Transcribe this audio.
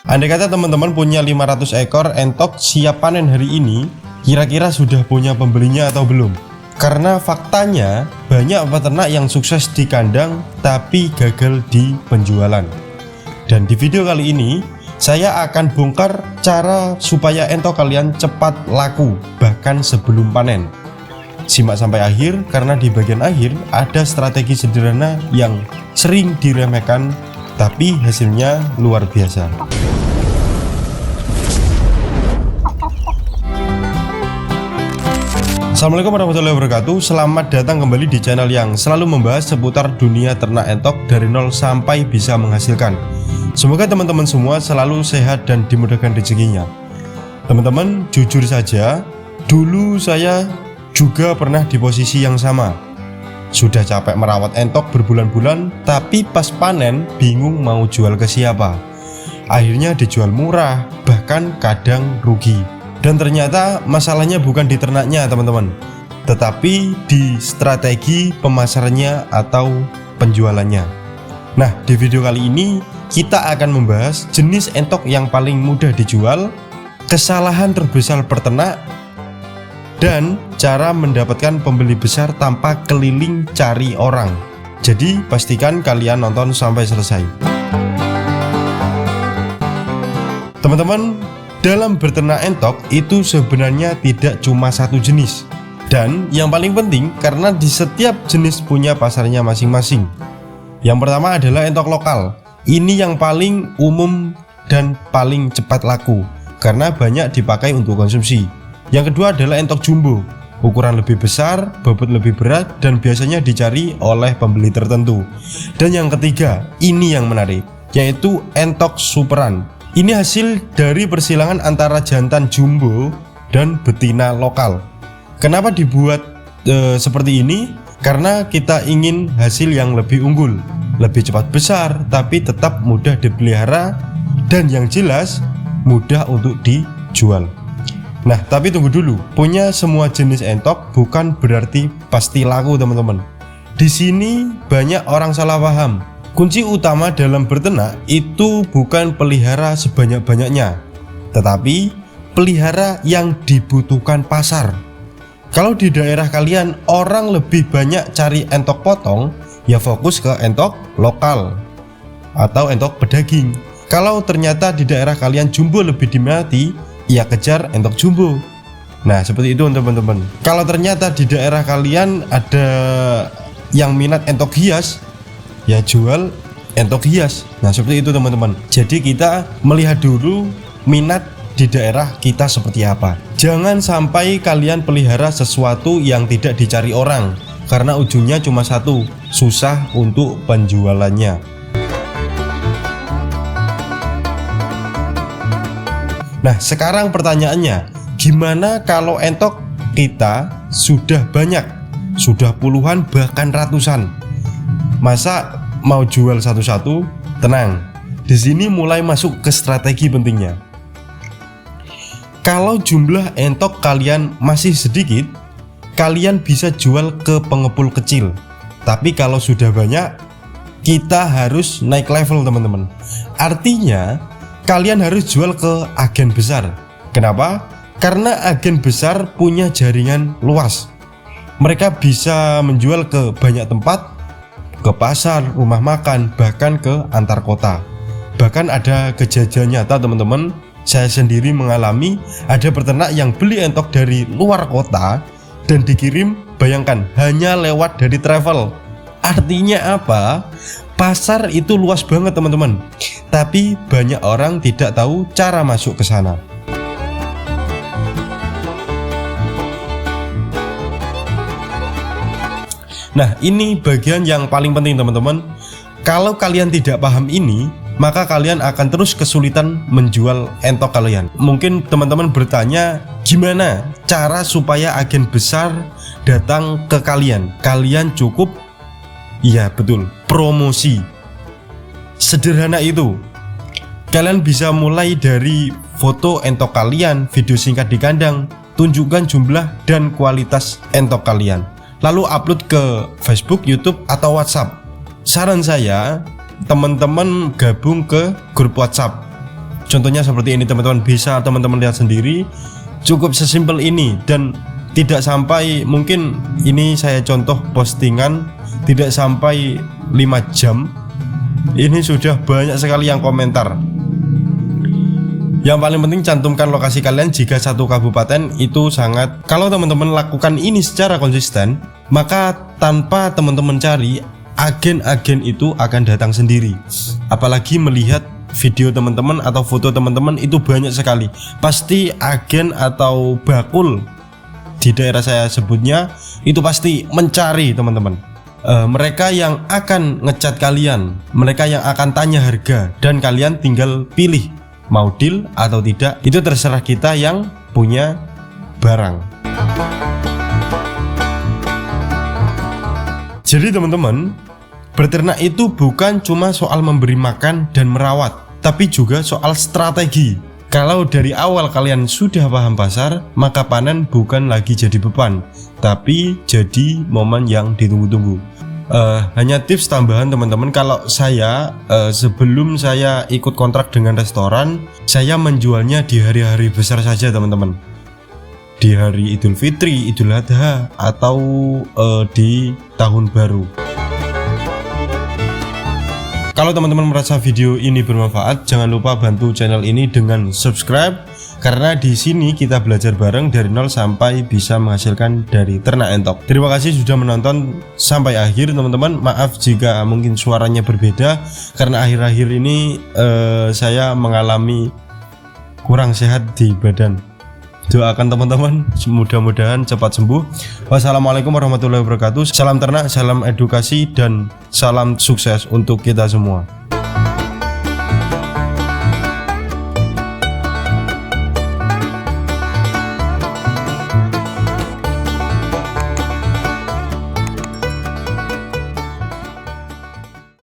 Andai kata teman-teman punya 500 ekor entok siap panen hari ini, kira-kira sudah punya pembelinya atau belum? Karena faktanya banyak peternak yang sukses di kandang tapi gagal di penjualan. Dan di video kali ini saya akan bongkar cara supaya entok kalian cepat laku bahkan sebelum panen. Simak sampai akhir karena di bagian akhir ada strategi sederhana yang sering diremehkan tapi hasilnya luar biasa. Assalamualaikum warahmatullahi wabarakatuh. Selamat datang kembali di channel yang selalu membahas seputar dunia ternak entok dari nol sampai bisa menghasilkan. Semoga teman-teman semua selalu sehat dan dimudahkan rezekinya. Teman-teman, jujur saja, dulu saya juga pernah di posisi yang sama. Sudah capek merawat entok berbulan-bulan, tapi pas panen bingung mau jual ke siapa. Akhirnya dijual murah, bahkan kadang rugi. Dan ternyata masalahnya bukan di ternaknya teman-teman, tetapi di strategi pemasarannya atau penjualannya. Nah, di video kali ini kita akan membahas jenis entok yang paling mudah dijual, kesalahan terbesar peternak, dan cara mendapatkan pembeli besar tanpa keliling cari orang. Jadi pastikan kalian nonton sampai selesai. Teman-teman, dalam berternak entok itu sebenarnya tidak cuma satu jenis. Dan yang paling penting karena di setiap jenis punya pasarnya masing-masing. Yang pertama adalah entok lokal. Ini yang paling umum dan paling cepat laku karena banyak dipakai untuk konsumsi. Yang kedua adalah entok jumbo, ukuran lebih besar, bobot lebih berat, dan biasanya dicari oleh pembeli tertentu. Dan yang ketiga, ini yang menarik, yaitu entok superan. Ini hasil dari persilangan antara jantan jumbo dan betina lokal. Kenapa dibuat seperti ini? Karena kita ingin hasil yang lebih unggul, lebih cepat besar, tapi tetap mudah dipelihara, dan yang jelas mudah untuk dijual. Nah, tapi tunggu dulu, punya semua jenis entok bukan berarti pasti laku teman-teman. Di sini banyak orang salah paham. Kunci utama dalam berternak itu bukan pelihara sebanyak-banyaknya, tetapi pelihara yang dibutuhkan pasar. Kalau di daerah kalian orang lebih banyak cari entok potong, ya fokus ke entok lokal atau entok pedaging. Kalau ternyata di daerah kalian jumbo lebih diminati, ya kejar entok jumbo. Nah, seperti itu teman-teman. Kalau ternyata di daerah kalian ada yang minat entok hias, ya jual entok hias. Nah, seperti itu teman-teman. Jadi kita melihat dulu minat di daerah kita seperti apa. Jangan sampai kalian pelihara sesuatu yang tidak dicari orang, karena ujungnya cuma satu, susah untuk penjualannya. Nah, sekarang pertanyaannya, gimana kalau entok kita sudah banyak, sudah puluhan bahkan ratusan? Masa mau jual satu-satu? Tenang, di sini mulai masuk ke strategi pentingnya. Kalau jumlah entok kalian masih sedikit, kalian bisa jual ke pengepul kecil. Tapi kalau sudah banyak, kita harus naik level teman-teman. Artinya kalian harus jual ke agen besar. Kenapa? Karena agen besar punya jaringan luas. Mereka bisa menjual ke banyak tempat, ke pasar, rumah makan, bahkan ke antar kota. Bahkan ada kejadian nyata teman-teman, saya sendiri mengalami ada peternak yang beli entok dari luar kota dan dikirim, bayangkan, hanya lewat dari travel. Artinya apa? Pasar itu luas banget teman-teman, tapi banyak orang tidak tahu cara masuk ke sana. Nah, ini bagian yang paling penting teman-teman. Kalau kalian tidak paham ini, maka kalian akan terus kesulitan menjual entok kalian. Mungkin teman-teman bertanya, gimana cara supaya agen besar datang ke kalian? Kalian cukup, iya betul, promosi. Sederhana itu. Kalian bisa mulai dari foto entok kalian, video singkat di kandang, tunjukkan jumlah dan kualitas entok kalian, lalu upload ke Facebook, YouTube, atau WhatsApp. Saran saya, teman-teman gabung ke grup WhatsApp. Contohnya seperti ini teman-teman, bisa teman-teman lihat sendiri, cukup sesimpel ini dan tidak sampai, mungkin ini saya contoh postingan tidak sampai 5 jam ini sudah banyak sekali yang komentar. Yang paling penting cantumkan lokasi kalian jika satu kabupaten itu sangat. Kalau teman-teman lakukan ini secara konsisten, maka tanpa teman-teman cari, agen-agen itu akan datang sendiri. Apalagi melihat video teman-teman atau foto teman-teman itu banyak sekali, pasti agen atau bakul di daerah saya sebutnya itu pasti mencari teman-teman. Mereka yang akan ngecat kalian, mereka yang akan tanya harga, dan kalian tinggal pilih mau deal atau tidak. Itu terserah kita yang punya barang. Jadi teman-teman, berternak itu bukan cuma soal memberi makan dan merawat, tapi juga soal strategi. Kalau dari awal kalian sudah paham pasar, maka panen bukan lagi jadi beban, tapi jadi momen yang ditunggu-tunggu. Hanya tips tambahan teman-teman, kalau saya sebelum saya ikut kontrak dengan restoran, saya menjualnya di hari-hari besar saja teman-teman. Di hari Idul Fitri, Idul Adha, atau di tahun baru. Kalau teman-teman merasa video ini bermanfaat, jangan lupa bantu channel ini dengan subscribe, karena di sini kita belajar bareng dari nol sampai bisa menghasilkan dari ternak entok. Terima kasih sudah menonton sampai akhir teman-teman. Maaf jika mungkin suaranya berbeda, karena akhir-akhir ini saya mengalami kurang sehat di badan. Doakan teman-teman mudah-mudahan cepat sembuh. Wassalamualaikum warahmatullahi wabarakatuh. Salam ternak, salam edukasi, dan salam sukses untuk kita semua.